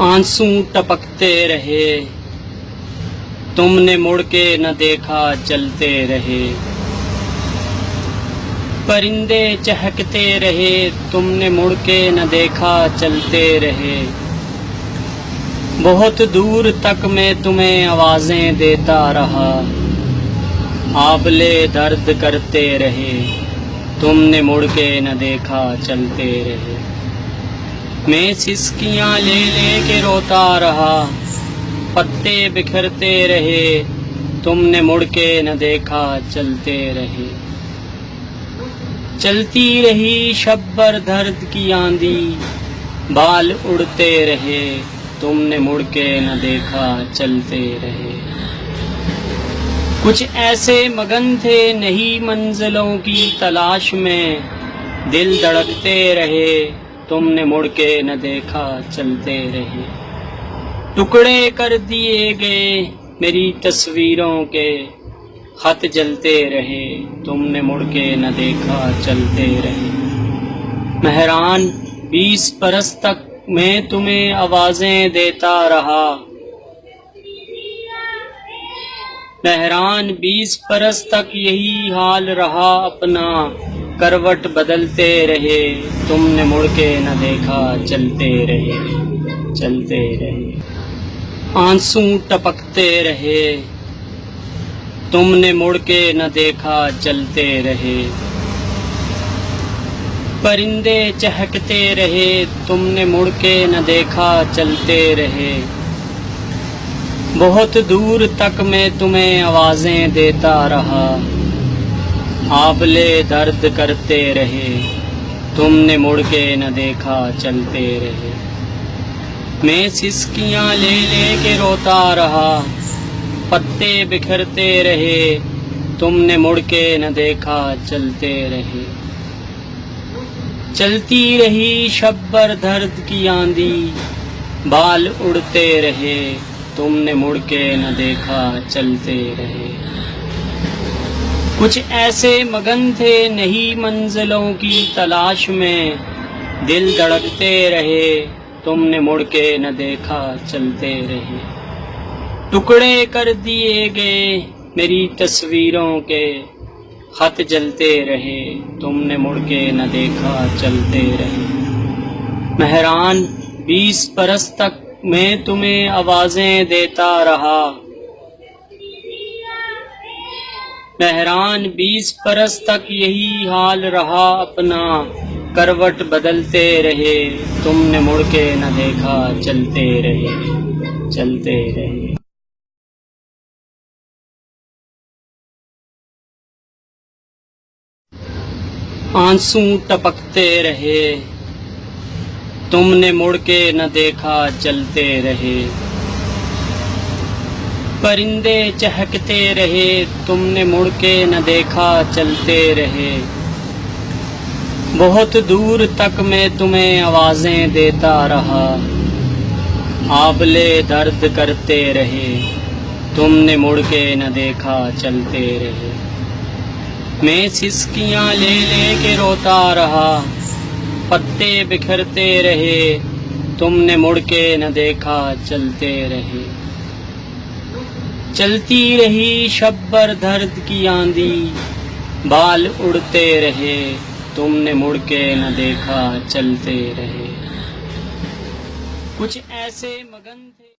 آنسو ٹپکتے رہے، تم نے مڑ کے نہ دیکھا چلتے رہے۔ پرندے چہکتے رہے، تم نے مڑ کے نہ دیکھا چلتے رہے۔ بہت دور تک میں تمہیں آوازیں دیتا رہا، آبلے درد کرتے رہے، تم نے مڑ کے نہ دیکھا چلتے رہے۔ میں سسکیاں لے لے کے روتا رہا، پتے بکھرتے رہے، تم نے مڑ کے نہ دیکھا چلتے رہے۔ چلتی رہی شب بھر درد کی آندھی، بال اڑتے رہے، تم نے مڑ کے نہ دیکھا چلتے رہے۔ کچھ ایسے مگن تھے نئی منزلوں کی تلاش میں، دل دھڑکتے رہے، تم نے مڑ کے نہ دیکھا چلتے رہے۔ ٹکڑے کر دیے گئے میری تصویروں کے، خط جلتے رہے، تم نے مڑ کے نہ دیکھا چلتے رہے۔ مہران 20 برس تک میں تمہیں آوازیں دیتا رہا، مہران 20 برس تک یہی حال رہا اپنا، کروٹ بدلتے رہے، تم نے مڑ کے نہ دیکھا چلتے رہے، چلتے رہے۔ آنسو ٹپکتے رہے، تم نے مڑ کے نہ دیکھا چلتے رہے۔ پرندے چہکتے رہے، تم نے مڑ کے نہ دیکھا چلتے رہے۔ بہت دور تک میں تمہیں آوازیں دیتا رہا، آبلے درد کرتے رہے، تم نے مڑ کے نہ دیکھا چلتے رہے۔ میں سسکیاں لے لے کے روتا رہا، پتے بکھرتے رہے، تم نے مڑ کے نہ دیکھا چلتے رہے۔ چلتی رہی شب بھر درد کی آندھی، بال اڑتے رہے، تم نے مڑ کے نہ دیکھا چلتے رہے۔ کچھ ایسے مگن تھے نئی منزلوں کی تلاش میں، دل دھڑکتے رہے، تم نے مڑ کے نہ دیکھا چلتے رہے۔ ٹکڑے کر دیے گئے میری تصویروں کے، خط جلتے رہے، تم نے مڑ کے نہ دیکھا چلتے رہے۔ مہران 20 برس تک میں تمہیں آوازیں دیتا رہا، مہران 20 برس تک یہی حال رہا اپنا، کروٹ بدلتے رہے، تم نے مڑ کے نہ دیکھا چلتے رہے، چلتے رہے۔ آنسو ٹپکتے رہے، تم نے مڑ کے نہ دیکھا چلتے رہے۔ پرندے چہکتے رہے، تم نے مڑ کے نہ دیکھا چلتے رہے۔ بہت دور تک میں تمہیں آوازیں دیتا رہا، آبلے درد کرتے رہے، تم نے مڑ کے نہ دیکھا چلتے رہے۔ میں سسکیاں لے لے کے روتا رہا، پتے بکھرتے رہے، تم نے مڑ کے نہ دیکھا چلتے رہے۔ چلتی رہی شب بھر درد کی آندھی، بال اڑتے رہے، تم نے مڑ کے نہ دیکھا چلتے رہے۔ کچھ ایسے مگن تھے